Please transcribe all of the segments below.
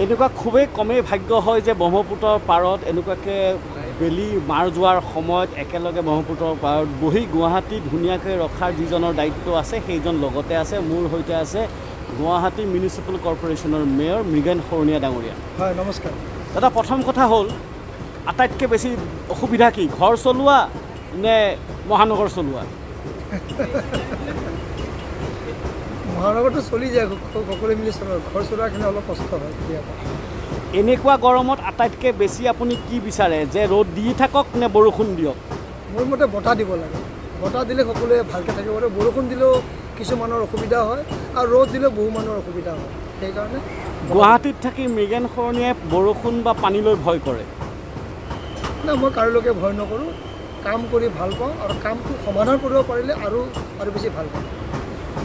এনেকুৱা খুবেই কমেই ভাগ্য হয় যে ব্ৰহ্মপুত্ৰৰ পাৰত এনেকুৱাকৈ বেলি মাৰ যোৱাৰ সময়ত একেলগে ব্ৰহ্মপুত্ৰৰ পাৰত বহি গুৱাহাটী ধুনীয়াকৈ ৰখাৰ যিজনৰ দায়িত্ব আছে সেইজন লগতে আছে। মোৰ সৈতে আছে গুৱাহাটী মিউনিচিপেল কৰ্পৰেশ্যনৰ মেয়ৰ মৃগেন শৰণীয়া ডাঙৰীয়া। হয়, নমস্কাৰ দাদা। প্ৰথম কথা হ'ল আটাইতকৈ বেছি অসুবিধা কি, ঘৰ চলোৱা নে মহানগৰ চলোৱা? মহানগৰটো চলি যায়, সকলোৱে মিলি চলায়। ঘৰ চলোৱাখিনি অলপ কষ্ট হয়। এনেকুৱা গৰমত আটাইতকৈ বেছি আপুনি কি বিচাৰে, যে ৰ'দ দি থাকক নে বৰষুণ দিয়ক? মোৰ মতে বতাহ দিব লাগে। বতাহ দিলে সকলোৱে ভালকৈ থাকিব পাৰে। বৰষুণ দিলেও কিছুমানৰ অসুবিধা হয় আৰু ৰ'দ দিলেও বহু মানুহৰ অসুবিধা হয়। সেইকাৰণে গুৱাহাটীত থাকি মৃগেন শৰণীয়াই বৰষুণ বা পানীলৈ ভয় কৰে? না, মই কাৰোলৈকে ভয় নকৰোঁ। কাম কৰি ভাল পাওঁ আৰু কামটো সমাধান কৰিব পাৰিলে আৰু বেছি ভাল পাওঁ।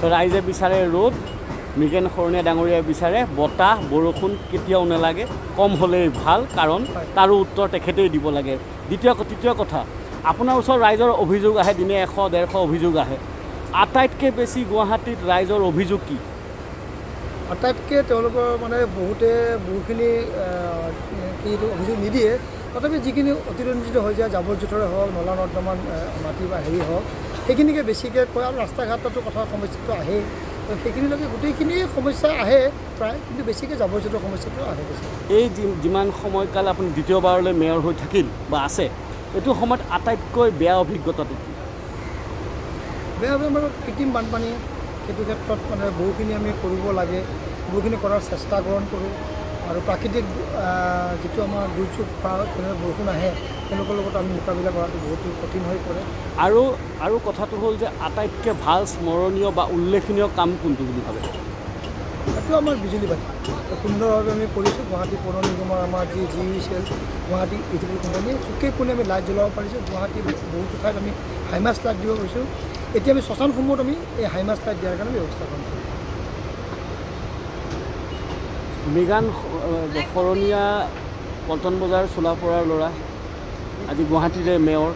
তো ৰাইজে বিচাৰে ৰ'দ, মৃগেন শৰণীয়া ডাঙৰীয়াই বিচাৰে বতাহ, বৰষুণ কেতিয়াও নালাগে, কম হ'লেই ভাল, কাৰণ তাৰো উত্তৰ তেখেতেই দিব লাগে। তৃতীয় কথা, আপোনাৰ ওচৰত ৰাইজৰ অভিযোগ আহে, দিনে 100-150 অভিযোগ আহে। আটাইতকৈ বেছি গুৱাহাটীত ৰাইজৰ অভিযোগ কি? আটাইতকৈ তেওঁলোকৰ বহুখিনি অভিযোগ নিদিয়ে, তথাপি যিখিনি অতিৰঞ্জিত হৈ যায়, জাবৰ জোঁথৰে হওক, নলা নৰ্দমা মাটি বা হেৰি হওক, সেইখিনিকে বেছিকৈ কয়। আৰু ৰাস্তা ঘাটতো কথা সমস্যাটো আহে, সেইখিনিলৈকে গোটেইখিনিয়ে সমস্যা আহে প্ৰায়, কিন্তু বেছিকৈ জাবৰ জোঁথৰ সমস্যাটো আহে বেছি। এই যিমান সময়কাল আপুনি দ্বিতীয়বাৰলৈ মেয়ৰ হৈ থাকিল বা আছে, এইটো সময়ত আটাইতকৈ বেয়া অভিজ্ঞতাটো কি? বেয়া আমাৰ কৃত্ৰিম বানপানী, সেইটো ক্ষেত্ৰত বহুখিনি আমি কৰিব লাগে, বহুখিনি কৰাৰ চেষ্টা গ্ৰহণ কৰোঁ। আৰু প্ৰাকৃতিক যিটো আমাৰ দুৰ্যোগ বা তেনেকৈ বৰষুণ আহে, তেওঁলোকৰ লগত আমি মোকাবিলা কৰাটো বহুতো কঠিন হৈ পৰে। আৰু কথাটো হ'ল যে আটাইতকৈ ভাল স্মৰণীয় বা উল্লেখনীয় কাম কোনটো বুলি ভাবে? সেইটো আমাৰ বিজুলী বাতি সুন্দৰভাৱে আমি কৰিছোঁ। গুৱাহাটী পৌৰ নিগমৰ আমাৰ GECL গুৱাহাটী ইলেক্ট্ৰিচিটি কোম্পানীয়ে চুকে কোণে আমি লাইট জ্বলাব পাৰিছোঁ। গুৱাহাটী বহুতো ঠাইত আমি হাইমাষ্ট লাইট দিব পাৰিছোঁ। এতিয়া আমি শ্মশানসমূহত আমি এই হাইমাষ্ট লাইট দিয়াৰ কাৰণে ব্যৱস্থা কৰিম। মৃগেন শৰণীয়া পল্টন বজাৰ চোলাপৰাৰ ল'ৰা, আজি গুৱাহাটীৰে মেয়ৰ।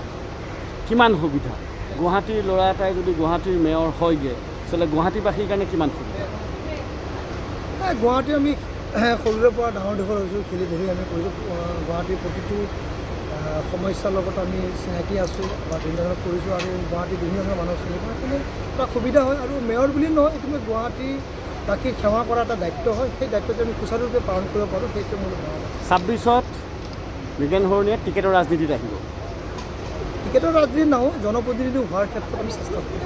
কিমান সুবিধা গুৱাহাটীৰ ল'ৰা এটাই যদি গুৱাহাটীৰ মেয়ৰ হয়গৈ, আচলতে গুৱাহাটীবাসীৰ কাৰণে কিমান সুবিধা? গুৱাহাটী আমি সৰুৰে পৰা ডাঙৰ দীঘল হৈছোঁ, খেলি ধৰি আমি কৰিছোঁ। গুৱাহাটীৰ প্ৰতিটো সমস্যাৰ লগত আমি চিনাকি আছোঁ বা বিভিন্ন ধৰণৰ কৰিছোঁ, আৰু গুৱাহাটীৰ বিভিন্ন ধৰণৰ মানুহ চিনি পাওঁ। সেইকাৰণে এটা সুবিধা হয়। আৰু মেয়ৰ বুলি নহয়, এইটো গুৱাহাটী বাকী সেৱা কৰা এটা দায়িত্ব হয়। সেই দায়িত্বটো আমি সুচাৰুৰূপে পালন কৰিব পাৰোঁ, সেইটো মোৰ ভাৱ। 26ত মৃগেন শৰণীয়া টিকেটৰ ৰাজনীতিত আহিব? টিকেটৰ ৰাজনীতি নহওঁ, জনপ্ৰতিনিধি হোৱাৰ ক্ষেত্ৰত আমি চেষ্টা কৰিম।